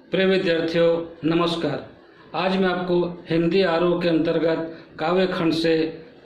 प्रिय विद्यार्थियों, नमस्कार। आज मैं आपको हिंदी आरोह के अंतर्गत काव्य खंड से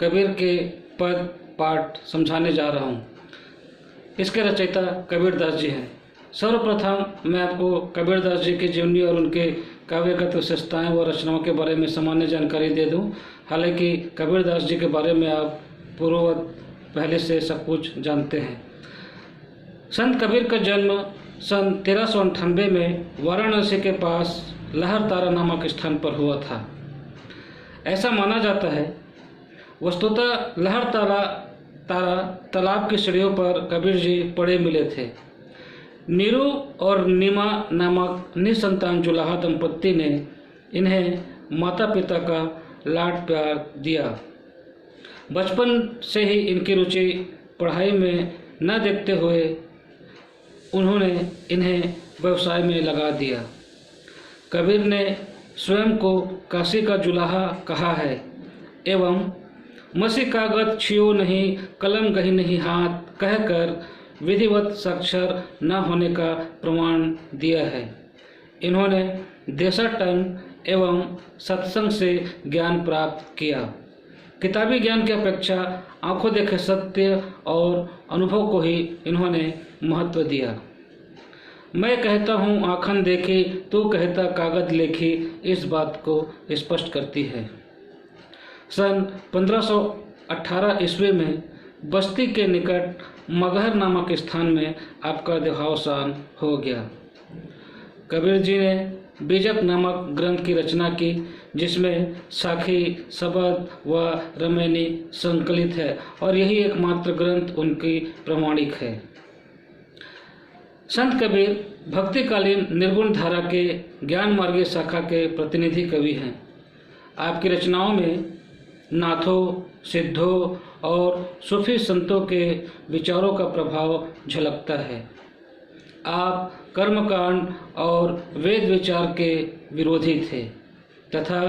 कबीर के पद पाठ समझाने जा रहा हूँ। इसके रचयिता कबीरदास जी हैं। सर्वप्रथम मैं आपको कबीरदास जी की जीवनी और उनके काव्यगत विशेषताएं व रचनाओं के बारे में सामान्य जानकारी दे दूं। हालांकि कबीरदास जी के बारे में आप पूर्ववत पहले से सब कुछ जानते हैं। संत कबीर का जन्म सन 1398 में वाराणसी के पास लहरतारा नामक स्थान पर हुआ था। ऐसा माना जाता है। वस्तुतः लहरतारा तालाब की सीढ़ियों पर कबीर जी पड़े मिले थे। नीरू और नीमा नामक निसंतान जुलाहा दंपत्ति ने इन्हें माता पिता का लाड प्यार दिया। बचपन से ही इनकी रुचि पढ़ाई में न देखते हुए उन्होंने इन्हें व्यवसाय में लगा दिया। कबीर ने स्वयं को काशी का जुलाहा कहा है एवं मसी कागज छियो नहीं, कलम गही नहीं हाथ कहकर विधिवत साक्षर न होने का प्रमाण दिया है। इन्होंने देशाटन एवं सत्संग से ज्ञान प्राप्त किया। किताबी ज्ञान की अपेक्षा आंखों देखे सत्य और अनुभव को ही इन्होंने महत्व दिया। मैं कहता हूँ आँखन देखी, तू कहता कागज लेखी, इस बात को स्पष्ट करती है। सन 1518 ईस्वी में बस्ती के निकट मगहर नामक स्थान में आपका देहावसान हो गया। कबीर जी ने बीजक नामक ग्रंथ की रचना की, जिसमें साखी, शबद व रमैनी संकलित है और यही एकमात्र ग्रंथ उनकी प्रमाणिक है। संत कबीर भक्तिकालीन निर्गुण धारा के ज्ञान मार्गीय शाखा के प्रतिनिधि कवि हैं। आपकी रचनाओं में नाथों, सिद्धों और सूफी संतों के विचारों का प्रभाव झलकता है। आप कर्मकांड और वेद विचार के विरोधी थे तथा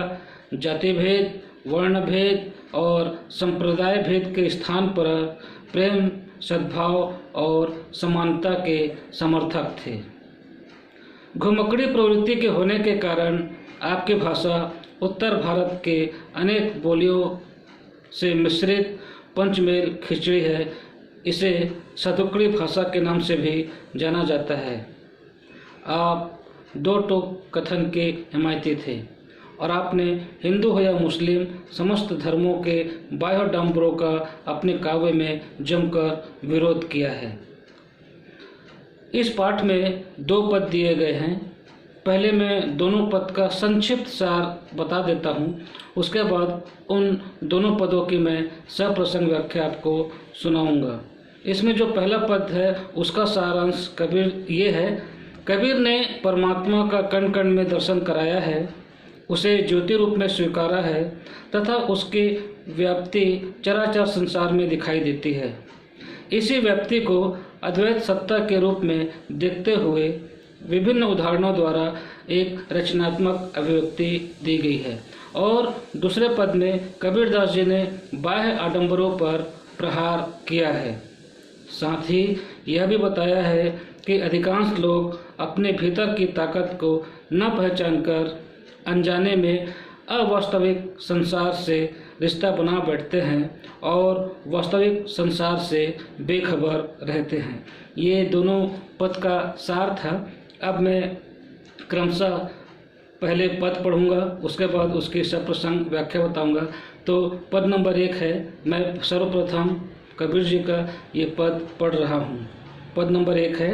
जाति भेद, वर्ण भेद और संप्रदाय भेद के स्थान पर प्रेम, सद्भाव और समानता के समर्थक थे। घुमक्कड़ी प्रवृत्ति के होने के कारण आपकी भाषा उत्तर भारत के अनेक बोलियों से मिश्रित पंचमेल खिचड़ी है। इसे सतुकड़ी भाषा के नाम से भी जाना जाता है। आप दो टोक कथन के हिमायती थे और आपने हिंदू हो या मुस्लिम समस्त धर्मों के बाह्याडंबरों का अपने काव्य में जमकर विरोध किया है। इस पाठ में 2 पद दिए गए हैं। पहले मैं दोनों पद का संक्षिप्त सार बता देता हूँ, उसके बाद उन दोनों पदों की मैं सप्रसंग व्याख्या आपको सुनाऊंगा। इसमें जो पहला पद है उसका सारांश कबीर ये है। कबीर ने परमात्मा का कण कण में दर्शन कराया है, उसे ज्योति रूप में स्वीकारा है तथा उसकी व्याप्ति चराचर संसार में दिखाई देती है। इसी व्याप्ति को अद्वैत सत्ता के रूप में देखते हुए विभिन्न उदाहरणों द्वारा एक रचनात्मक अभिव्यक्ति दी गई है। और दूसरे पद में कबीरदास जी ने बाह्य आडंबरों पर प्रहार किया है। साथ ही यह भी बताया है कि अधिकांश लोग अपने भीतर की ताकत को न पहचानकर अनजाने में अवास्तविक संसार से रिश्ता बना बैठते हैं और वास्तविक संसार से बेखबर रहते हैं। ये दोनों पद का सार था। अब मैं क्रमशः पहले पद पढ़ूंगा, उसके बाद उसकी सप्रसंग व्याख्या बताऊंगा। तो पद नंबर 1 है। मैं सर्वप्रथम कबीर जी का ये पद पढ़ रहा हूँ। पद नंबर 1 है।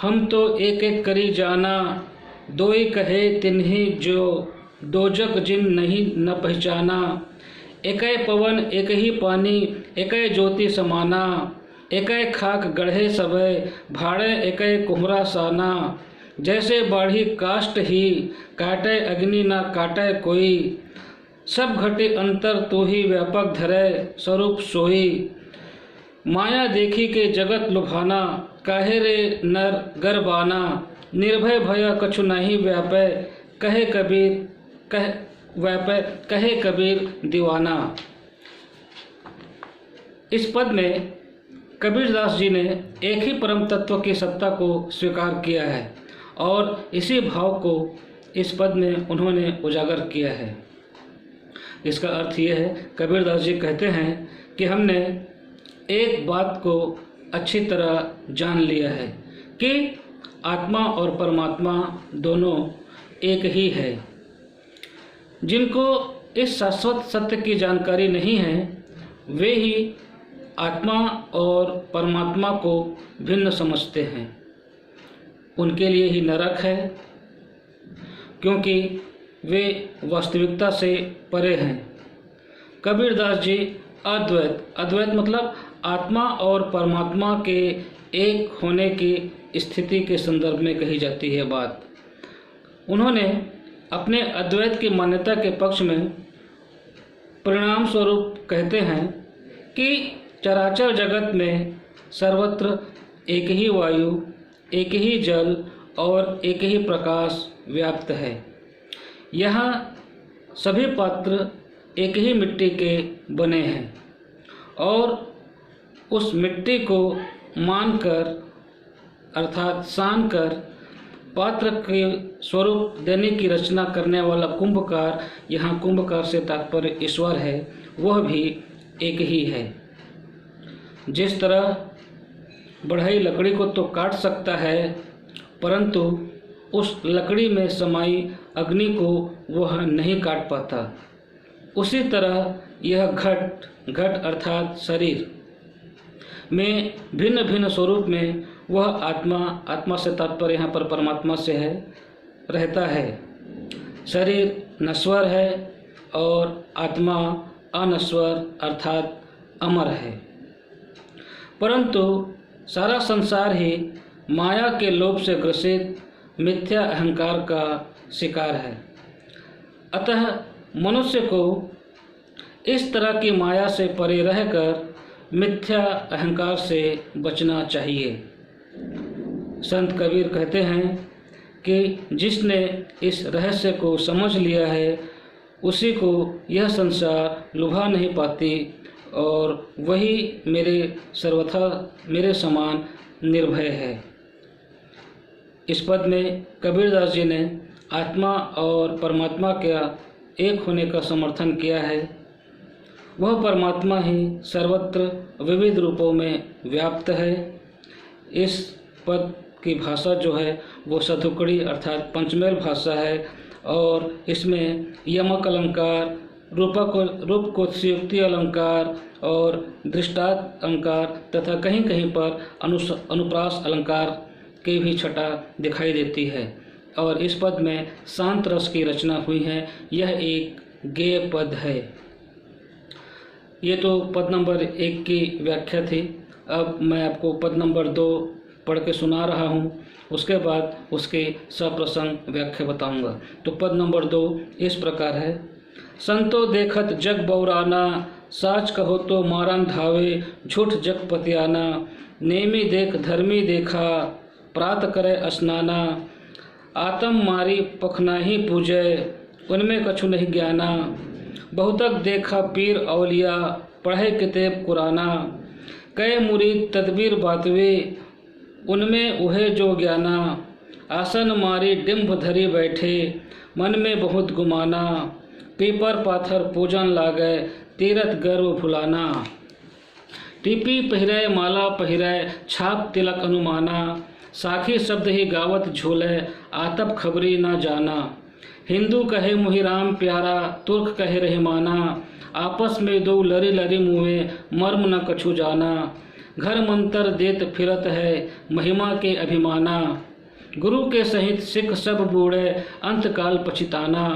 हम तो एक एक करी जाना, दो ही कहे तिन्ही जो, दो जग जिन नहीं न पहचाना। एकै पवन एक ही पानी, एकै ज्योति समाना। एकै खाक गढ़े सबे, भाड़े एकै कुम्हरा साना। जैसे बाढ़ी काष्ट ही, काटे अग्नि न काटे कोई। सब घटे अंतर तू ही, व्यापक धरे स्वरूप सोई। माया देखी के जगत लुभाना, काहे रे नर गरबाना। निर्भय भय कछु नहीं व्यापै, कहे कबीर कहे कबीर दीवाना। इस पद में कबीरदास जी ने एक ही परम तत्व की सत्ता को स्वीकार किया है और इसी भाव को इस पद में उन्होंने उजागर किया है। इसका अर्थ यह है, कबीरदास जी कहते हैं कि हमने एक बात को अच्छी तरह जान लिया है कि आत्मा और परमात्मा दोनों एक ही है। जिनको इस शाश्वत सत्य की जानकारी नहीं है वे ही आत्मा और परमात्मा को भिन्न समझते हैं। उनके लिए ही नरक है, क्योंकि वे वास्तविकता से परे हैं। कबीरदास जी अद्वैत मतलब आत्मा और परमात्मा के एक होने की स्थिति के संदर्भ में कही जाती है बात। उन्होंने अपने अद्वैत की मान्यता के पक्ष में परिणाम स्वरूप कहते हैं कि चराचर जगत में सर्वत्र एक ही वायु, एक ही जल और एक ही प्रकाश व्याप्त है। यहाँ सभी पात्र एक ही मिट्टी के बने हैं और उस मिट्टी को मानकर अर्थात सान कर पात्र के स्वरूप देने की रचना करने वाला कुंभकार, यहाँ कुंभकार से तात्पर्य ईश्वर है, वह भी एक ही है। जिस तरह बढ़ई लकड़ी को तो काट सकता है, परंतु उस लकड़ी में समाई अग्नि को वह नहीं काट पाता, उसी तरह यह घट अर्थात शरीर में भिन्न भिन्न स्वरूप में वह आत्मा से तात्पर्य यहाँ पर परमात्मा से है, रहता है। शरीर नश्वर है और आत्मा अनश्वर अर्थात अमर है। परंतु सारा संसार ही माया के लोभ से ग्रसित मिथ्या अहंकार का शिकार है। अतः मनुष्य को इस तरह की माया से परे रहकर मिथ्या अहंकार से बचना चाहिए। संत कबीर कहते हैं कि जिसने इस रहस्य को समझ लिया है उसी को यह संसार लुभा नहीं पाती और वही सर्वथा मेरे समान निर्भय है। इस पद में कबीरदास जी ने आत्मा और परमात्मा का एक होने का समर्थन किया है। वह परमात्मा ही सर्वत्र विविध रूपों में व्याप्त है। इस पद की भाषा जो है वो सधुकड़ी अर्थात पंचमेल भाषा है और इसमें यमक अलंकार, रूपकोत्युक्ति अलंकार और दृष्टांत अलंकार तथा कहीं कहीं पर अनुप्रास अलंकार की भी छटा दिखाई देती है। और इस पद में शांत रस की रचना हुई है। यह एक गेय पद है। ये तो पद नंबर 1 की व्याख्या थी। अब मैं आपको पद नंबर 2 पढ़ के सुना रहा हूँ, उसके बाद उसके सप्रसंग व्याख्या बताऊंगा। तो पद नंबर 2 इस प्रकार है। संतो देखत जग बौराना, साच कहो तो मारन धावे, झूठ जग पतियाना, नेमी देख धर्मी देखा, प्रात करे स्नाना, आतम मारी पखनाही पूजय, उनमें कछु नहीं ज्ञाना, बहुतक देखा पीर औलिया, पढ़े किताब कुराना, कई मुरीद तदबीर बातवे, उनमें उहे जो ज्ञाना, आसन मारी डिम्भ धरी बैठे, मन में बहुत गुमाना, पीपर पाथर पूजन लागे, तीरथ गर्व भुलाना, टीपी पहिरे माला पहिरे, छाप तिलक अनुमाना, साखी शब्द ही गावत झूले, आतप खबरी न जाना, हिंदू कहे मुहिराम प्यारा, तुर्क कहे रहमाना, आपस में दो लरी लरी मुँहे, मर्म न कछु जाना, घर मंतर देत फिरत है, महिमा के अभिमाना, गुरु के सहित सिख सब बूढ़े, अंतकाल पछिताना,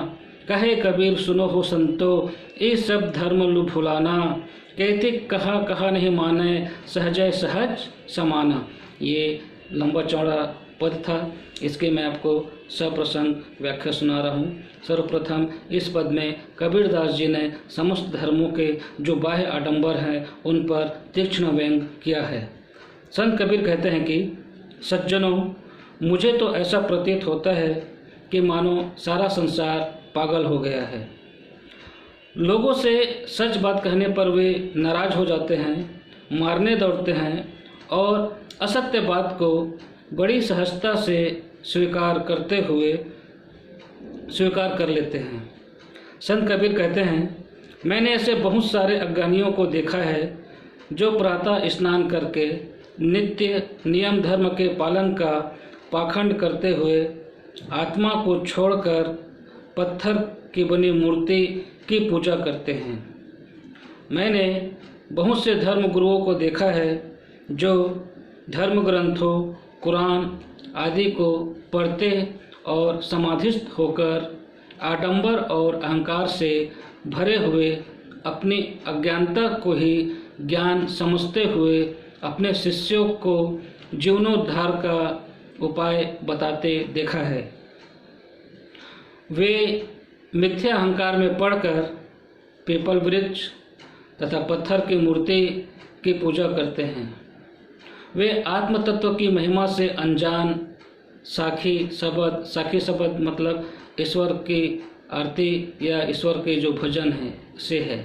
कहे कबीर सुनो हो संतो, ये सब धर्म लु भुलाना, कहते कहा नहीं माने, सहजय सहज समाना। ये लंबा चौड़ा पद था। इसके मैं आपको सप्रसंग व्याख्या सुना रहा हूँ। सर्वप्रथम इस पद में कबीरदास जी ने समस्त धर्मों के जो बाह्य आडंबर हैं उन पर तीक्ष्ण व्यंग किया है। संत कबीर कहते हैं कि सज्जनों, मुझे तो ऐसा प्रतीत होता है कि मानो सारा संसार पागल हो गया है। लोगों से सच बात कहने पर वे नाराज हो जाते हैं, मारने दौड़ते हैं और असत्य बात को बड़ी सहजता से स्वीकार कर लेते हैं। संत कबीर कहते हैं, मैंने ऐसे बहुत सारे अज्ञानियों को देखा है जो प्रातः स्नान करके नित्य नियम धर्म के पालन का पाखंड करते हुए आत्मा को छोड़कर पत्थर की बनी मूर्ति की पूजा करते हैं। मैंने बहुत से धर्म गुरुओं को देखा है जो धर्म ग्रंथों, कुरान आदि को पढ़ते और समाधिस्थ होकर आडंबर और अहंकार से भरे हुए अपनी अज्ञानता को ही ज्ञान समझते हुए अपने शिष्यों को जीवनोद्धार का उपाय बताते देखा है। वे मिथ्या अहंकार में पड़कर पीपल वृक्ष तथा पत्थर की मूर्ति की पूजा करते हैं। वे आत्म तत्व की महिमा से अनजान साखी शब्द मतलब ईश्वर की आरती या ईश्वर के जो भजन है से है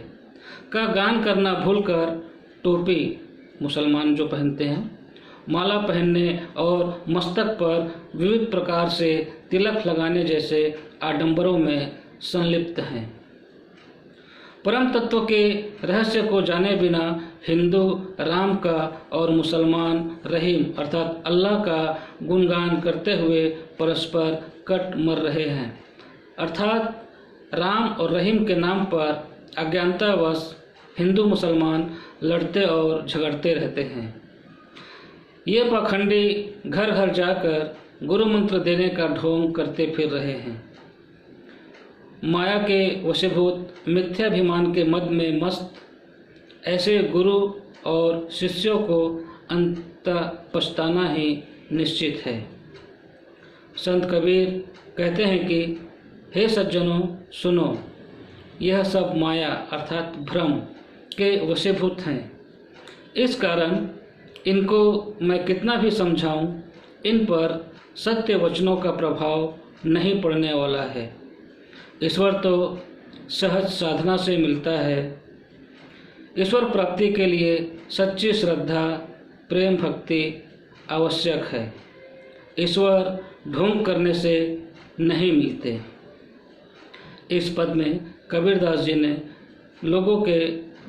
का गान करना भूलकर टोपी मुसलमान जो पहनते हैं, माला पहनने और मस्तक पर विविध प्रकार से तिलक लगाने जैसे आडंबरों में संलिप्त हैं। परम तत्व के रहस्य को जाने बिना हिंदू राम का और मुसलमान रहीम अर्थात अल्लाह का गुणगान करते हुए परस्पर कट मर रहे हैं। अर्थात राम और रहीम के नाम पर अज्ञानतावश हिंदू मुसलमान लड़ते और झगड़ते रहते हैं। ये पाखंडी घर घर जाकर गुरु मंत्र देने का ढोंग करते फिर रहे हैं। माया के वशीभूत मिथ्याभिमान के मद में मस्त ऐसे गुरु और शिष्यों को अंततः पछताना ही निश्चित है। संत कबीर कहते हैं कि हे सज्जनों सुनो, यह सब माया अर्थात भ्रम के वशीभूत हैं। इस कारण इनको मैं कितना भी समझाऊं, इन पर सत्य वचनों का प्रभाव नहीं पड़ने वाला है। ईश्वर तो सहज साधना से मिलता है। ईश्वर प्राप्ति के लिए सच्ची श्रद्धा, प्रेम, भक्ति आवश्यक है। ईश्वर ढोंग करने से नहीं मिलते। इस पद में कबीरदास जी ने लोगों के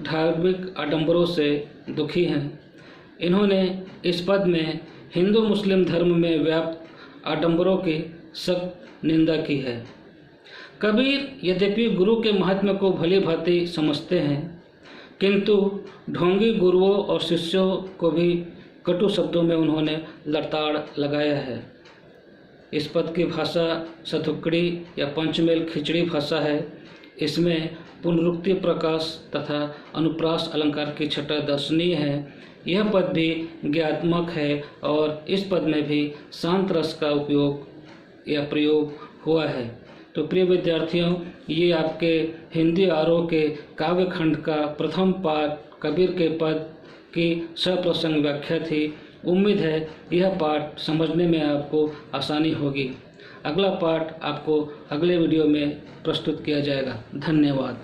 धार्मिक आडंबरों से दुखी हैं। इन्होंने इस पद में हिंदू मुस्लिम धर्म में व्याप्त आडंबरों की सख्त निंदा की है। कबीर यद्यपि गुरु के महात्म्य को भली भांति समझते हैं, किंतु ढोंगी गुरुओं और शिष्यों को भी कटु शब्दों में उन्होंने लताड़ लगाया है। इस पद की भाषा सतुकड़ी या पंचमेल खिचड़ी भाषा है। इसमें पुनरुक्ति प्रकाश तथा अनुप्रास अलंकार की छटा दर्शनीय है। यह पद भी ज्ञात्मक है और इस पद में भी शांत रस का उपयोग या प्रयोग हुआ है। तो प्रिय विद्यार्थियों, ये आपके हिंदी आरोह के काव्य खंड का प्रथम पाठ कबीर के पद की सप्रसंग व्याख्या थी। उम्मीद है यह पाठ समझने में आपको आसानी होगी। अगला पाठ आपको अगले वीडियो में प्रस्तुत किया जाएगा। धन्यवाद।